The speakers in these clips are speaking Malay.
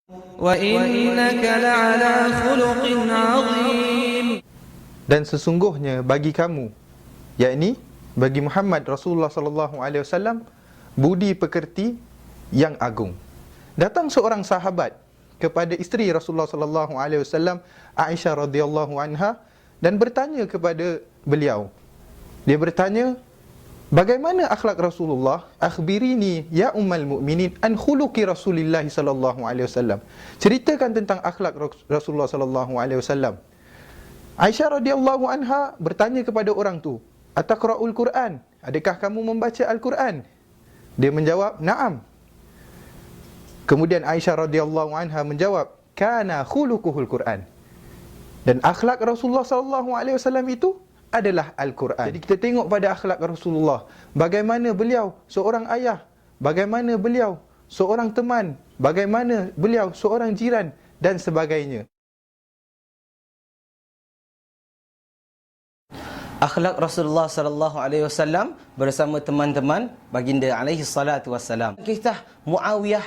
وَإِنَّكَ لَعَلَى خُلُقٍ عَظِيمٍ. Dan sesungguhnya bagi kamu, yakni bagi Muhammad Rasulullah sallallahu alaihi wasallam, budi pekerti yang agung. Datang seorang sahabat kepada isteri Rasulullah sallallahu alaihi wasallam, Aisyah radhiyallahu anha, dan bertanya kepada beliau. Dia bertanya, bagaimana akhlak Rasulullah? Akhbirini ya ummul mukminin an khuluqi Rasulillah sallallahu alaihi wasallam. Ceritakan tentang akhlak Rasulullah sallallahu alaihi wasallam. Aisyah radhiyallahu anha bertanya kepada orang tu, ataqra'ul Quran? Adakah kamu membaca Al-Quran? Dia menjawab, na'am. Kemudian Aisyah radhiyallahu anha menjawab, kana khuluquhul Quran. Dan akhlak Rasulullah sallallahu alaihi wasallam itu adalah Al-Quran. Jadi kita tengok pada akhlak Rasulullah, bagaimana beliau seorang ayah, bagaimana beliau seorang teman, bagaimana beliau seorang jiran dan sebagainya. Akhlak Rasulullah sallallahu alaihi wasallam bersama teman-teman baginda alaihi salatu wassalam. Kisah Muawiyah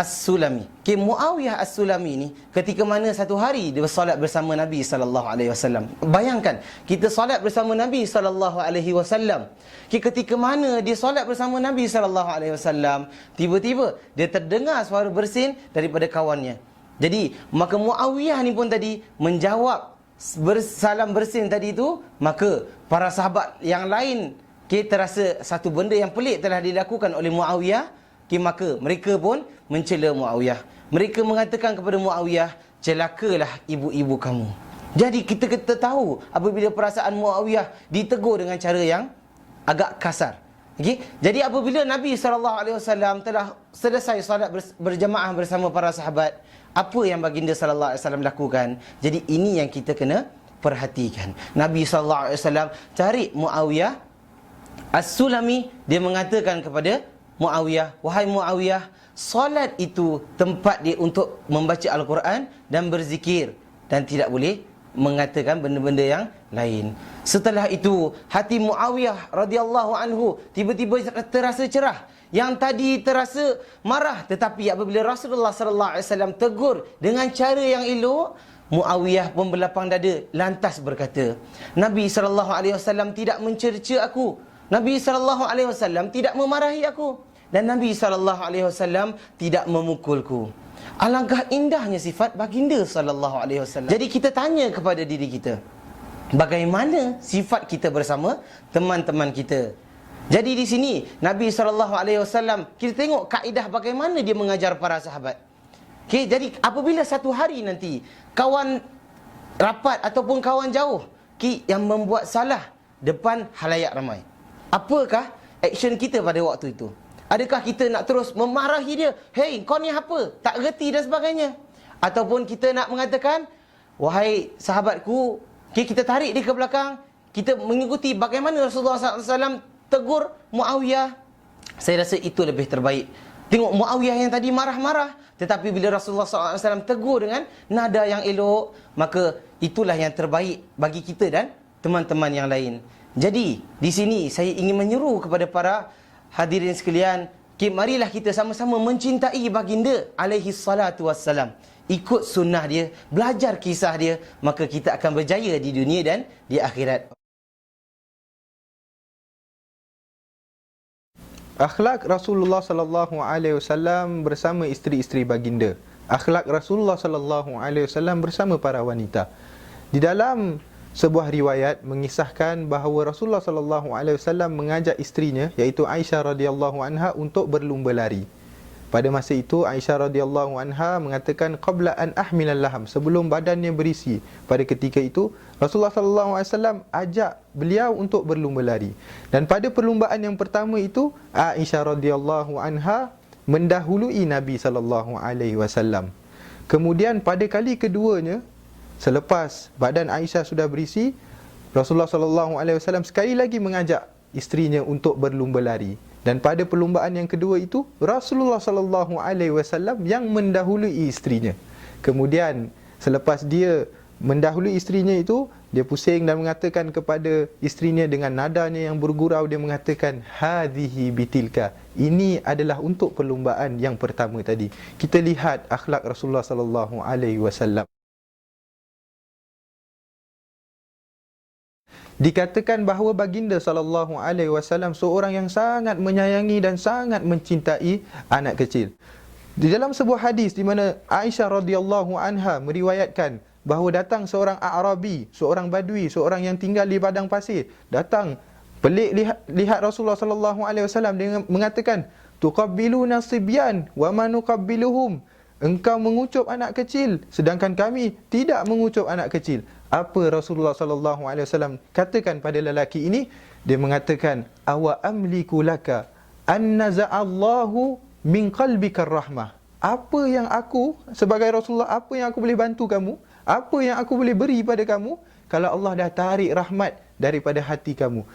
As-Sulami. Muawiyah As-Sulami ni ketika mana satu hari dia bersolat bersama Nabi sallallahu alaihi wasallam. Bayangkan, kita solat bersama Nabi sallallahu alaihi wasallam. Ketika mana dia solat bersama Nabi sallallahu alaihi wasallam, tiba-tiba dia terdengar suara bersin daripada kawannya. Jadi, maka Muawiyah ni pun tadi menjawab bersalam bersin tadi tu, maka para sahabat yang lain terasa satu benda yang pelik telah dilakukan oleh Muawiyah, maka mereka pun mencela Muawiyah. Mereka mengatakan kepada Muawiyah, celakalah ibu-ibu kamu. Jadi kita tahu apabila perasaan Muawiyah ditegur dengan cara yang agak kasar. Okay? Jadi apabila Nabi SAW telah selesai salat berjamaah bersama para sahabat, apa yang baginda sallallahu alaihi wasallam lakukan? Jadi ini yang kita kena perhatikan. Nabi sallallahu alaihi wasallam cari Muawiyah As-Sulami, dia mengatakan kepada Muawiyah, wahai Muawiyah, solat itu tempat dia untuk membaca Al-Quran dan berzikir, dan tidak boleh mengatakan benda-benda yang lain. Setelah itu, hati Muawiyah radhiyallahu anhu tiba-tiba terasa cerah. Yang tadi terasa marah, tetapi apabila Rasulullah sallallahu alaihi wasallam tegur dengan cara yang elok, Muawiyah pun berlapang dada, lantas berkata, Nabi sallallahu alaihi wasallam tidak mencerca aku. Nabi sallallahu alaihi wasallam tidak memarahi aku, dan Nabi sallallahu alaihi wasallam tidak memukulku. Alangkah indahnya sifat baginda sallallahu alaihi wasallam. Jadi kita tanya kepada diri kita, bagaimana sifat kita bersama teman-teman kita? Jadi di sini Nabi SAW, kita tengok kaedah bagaimana dia mengajar para sahabat. Okay, jadi apabila satu hari nanti kawan rapat ataupun kawan jauh yang membuat salah depan halayak ramai, apakah action kita pada waktu itu? Adakah kita nak terus memarahi dia, hey kau ni apa, tak reti dan sebagainya? Ataupun kita nak mengatakan, wahai sahabatku, kita tarik dia ke belakang, kita mengikuti bagaimana Rasulullah SAW tegur Muawiyah. Saya rasa itu lebih terbaik. Tengok Muawiyah yang tadi marah-marah, tetapi bila Rasulullah SAW tegur dengan nada yang elok, maka itulah yang terbaik bagi kita dan teman-teman yang lain. Jadi di sini saya ingin menyeru kepada para hadirin sekalian, marilah kita sama-sama mencintai baginda alaihi salatu wassalam. Ikut sunnah dia, belajar kisah dia, maka kita akan berjaya di dunia dan di akhirat. Akhlak Rasulullah sallallahu alaihi wasallam bersama isteri-isteri baginda. Akhlak Rasulullah sallallahu alaihi wasallam bersama para wanita. Di dalam sebuah riwayat mengisahkan bahawa Rasulullah sallallahu alaihi wasallam mengajak isterinya, iaitu Aisyah radhiyallahu anha, untuk berlumba lari. Pada masa itu Aisyah radhiyallahu anha mengatakan, qabla an ahmilal laham, sebelum badannya berisi. Pada ketika itu Rasulullah sallallahu alaihi wasallam ajak beliau untuk berlumba lari. Dan pada perlumbaan yang pertama itu, Aisyah radhiyallahu anha mendahului Nabi sallallahu alaihi wasallam. Kemudian pada kali keduanya, selepas badan Aisyah sudah berisi, Rasulullah sallallahu alaihi wasallam sekali lagi mengajak isterinya untuk berlumba lari. Dan pada perlumbaan yang kedua itu, Rasulullah sallallahu alaihi wasallam yang mendahului isterinya. Kemudian selepas dia mendahului isterinya itu, dia pusing dan mengatakan kepada isterinya dengan nadanya yang bergurau, dia mengatakan, hadhihi bitilka, ini adalah untuk perlumbaan yang pertama tadi. Kita lihat akhlak Rasulullah sallallahu alaihi wasallam. Dikatakan bahawa baginda sallallahu alaihi wasallam seorang yang sangat menyayangi dan sangat mencintai anak kecil. Di dalam sebuah hadis di mana Aisyah radhiyallahu anha meriwayatkan bahawa datang seorang A'rabi, seorang Badui, seorang yang tinggal di padang pasir, datang pelik lihat Rasulullah sallallahu alaihi wasallam, dengan mengatakan, tuqabbiluna sibyan wa ma nuqabbiluhum. Engkau mengucup anak kecil sedangkan kami tidak mengucup anak kecil. Apa Rasulullah sallallahu alaihi wasallam katakan pada lelaki ini? Dia mengatakan, awa amliku laka an naza'allahu min qalbika rahmah. Apa yang aku sebagai Rasulullah, apa yang aku boleh bantu kamu? Apa yang aku boleh beri pada kamu kalau Allah dah tarik rahmat daripada hati kamu?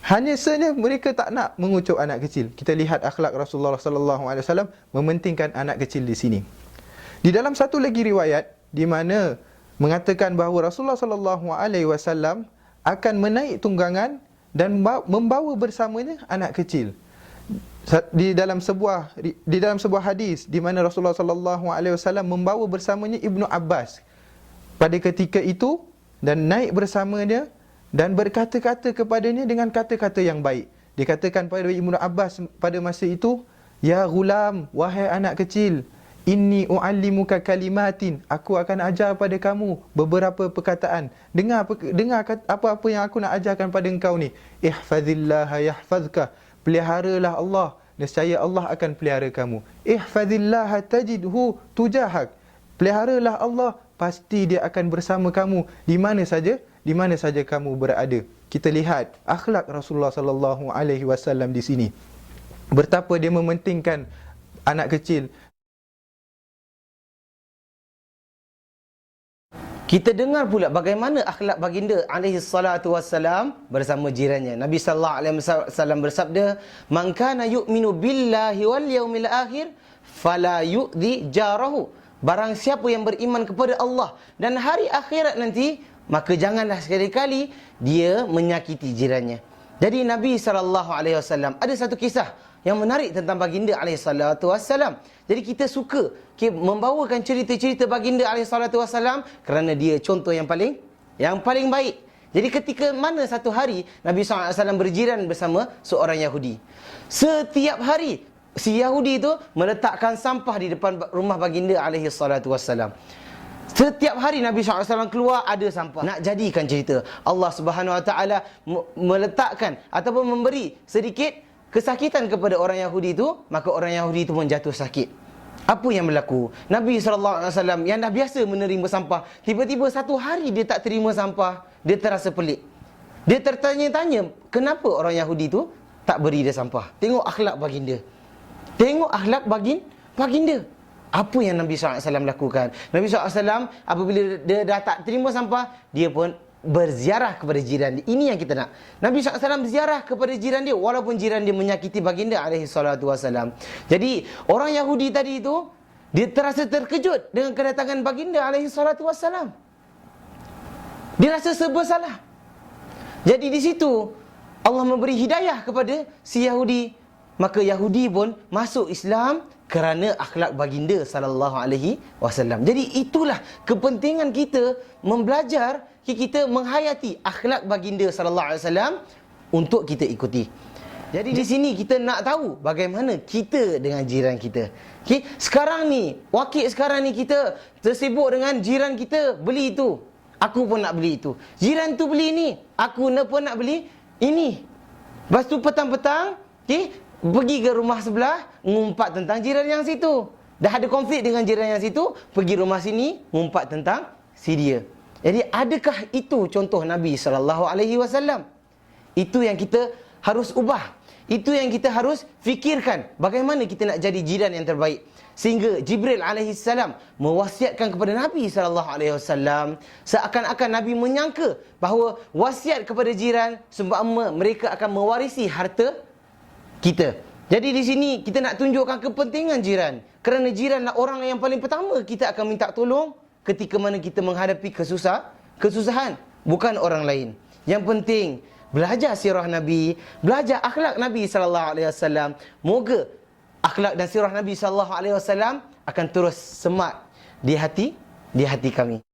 Hanya saja mereka tak nak mengucup anak kecil. Kita lihat akhlak Rasulullah sallallahu alaihi wasallam mementingkan anak kecil di sini. Di dalam satu lagi riwayat di mana mengatakan bahawa Rasulullah sallallahu alaihi wasallam akan menaik tunggangan dan membawa bersamanya anak kecil. Di dalam sebuah hadis di mana Rasulullah sallallahu alaihi wasallam membawa bersamanya Ibnu Abbas pada ketika itu dan naik bersamanya dan berkata-kata kepadanya dengan kata-kata yang baik. Dikatakan pada Ibnu Abbas pada masa itu, ya gulam, wahai anak kecil, inni u'allimuka kalimatin, aku akan ajar pada kamu beberapa perkataan. Dengar apa-apa yang aku nak ajarkan pada engkau ni. Ihfazillaha yahfazka, peliharalah Allah, nescaya Allah akan pelihara kamu. Ihfazillaha tajidhu tujahak, peliharalah Allah, pasti dia akan bersama kamu di mana saja kamu berada. Kita lihat akhlak Rasulullah sallallahu alaihi wasallam di sini. Betapa dia mementingkan anak kecil. Kita dengar pula bagaimana akhlak baginda alaihi salatu wassalam bersama jirannya. Nabi sallallahu alaihi wasallam bersabda, "Man kana yu'minu billahi wal yaumil akhir fala yu'dhi jarahu." Barang siapa yang beriman kepada Allah dan hari akhirat nanti, maka janganlah sekali-kali dia menyakiti jirannya. Jadi Nabi sallallahu alaihi wasallam ada satu kisah yang menarik tentang baginda alaihi salatu wassalam. Jadi kita suka membawakan cerita-cerita baginda alaihi salatu wassalam kerana dia contoh yang paling baik. Jadi ketika mana satu hari Nabi sallallahu alaihi wasallam berjiran bersama seorang Yahudi. Setiap hari si Yahudi itu meletakkan sampah di depan rumah baginda alaihi salatu wassalam. Setiap hari Nabi SAW keluar ada sampah. Nak jadikan cerita, Allah Subhanahu Wa Taala meletakkan ataupun memberi sedikit kesakitan kepada orang Yahudi itu, maka orang Yahudi itu pun jatuh sakit. Apa yang berlaku? Nabi SAW yang dah biasa menerima sampah, tiba-tiba satu hari dia tak terima sampah. Dia terasa pelik. Dia tertanya-tanya, kenapa orang Yahudi itu tak beri dia sampah? Tengok akhlak baginda. Tengok akhlak baginda. Apa yang Nabi SAW lakukan? Nabi SAW apabila dia dah tak terima sampah, dia pun berziarah kepada jiran dia. Ini yang kita nak. Nabi SAW berziarah kepada jiran dia walaupun jiran dia menyakiti baginda alaihi salatu wassalam. Jadi orang Yahudi tadi itu, dia terasa terkejut dengan kedatangan baginda alaihi salatu wassalam. Dia rasa serba salah. Jadi di situ Allah memberi hidayah kepada si Yahudi. Maka Yahudi pun masuk Islam kerana akhlak baginda sallallahu alaihi wasallam. Jadi itulah kepentingan kita membelajar, kita menghayati akhlak baginda sallallahu alaihi wasallam untuk kita ikuti. Jadi di sini kita nak tahu bagaimana kita dengan jiran kita. Okey, sekarang ni, sekarang ni kita tersibuk dengan jiran kita beli itu, aku pun nak beli itu. Jiran tu beli ni, aku pun nak beli ini. Lepas tu petang-petang, okey, pergi ke rumah sebelah, ngumpat tentang jiran yang situ. Dah ada konflik dengan jiran yang situ, pergi rumah sini, ngumpat tentang si dia. Jadi adakah itu contoh Nabi SAW? Itu yang kita harus ubah. Itu yang kita harus fikirkan. Bagaimana kita nak jadi jiran yang terbaik. Sehingga Jibril AS mewasiatkan kepada Nabi SAW. Seakan-akan Nabi menyangka bahawa wasiat kepada jiran seumpama mereka akan mewarisi harta kita. Jadi di sini kita nak tunjukkan kepentingan jiran. Kerana jiranlah orang yang paling pertama kita akan minta tolong ketika mana kita menghadapi kesusahan, bukan orang lain. Yang penting belajar sirah Nabi, belajar akhlak Nabi sallallahu alaihi wasallam. Moga akhlak dan sirah Nabi sallallahu alaihi wasallam akan terus semat di hati kami.